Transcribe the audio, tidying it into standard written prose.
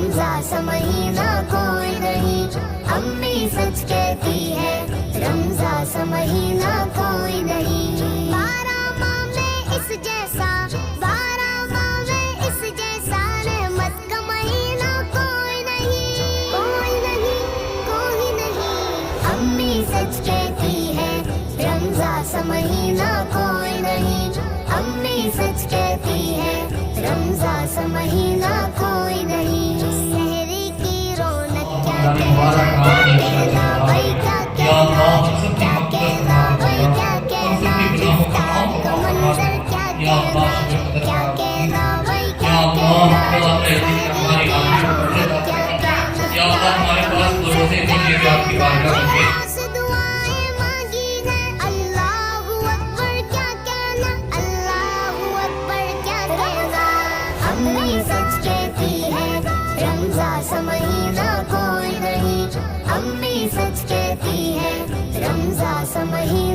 रमज़ान सा महीना कोई नहीं, अम्मी सच कहती है रमज़ान सा महीना कोई नहीं। 12 माह में इस जैसा, 12 माह में इस जैसा रहमत का महीना कोई नहीं, कोई नहीं, कोई नहीं। अम्मी सच कहती है रमज़ान सा महीना कोई नहीं, अम्मी सच कहती है रमज़ान सा महीना कोई नहीं। सहरी की रौनक क्या कहना भाई, क्या कहना, क्या कहना भाई, क्या कहना। इफ्तार का मंजर क्या कहना, क्या कहना भाई, क्या कहना। सहरी की रौनक क्या कहना, से दुआएं मांगी है। अल्लाहू अकबर क्या कहना, अल्लाहू अकबर क्या कहना। अम्मी सच कहती है रमज़ान सा महीना कोई नहीं, अम्मी सच कहती है रमज़ान सा महीना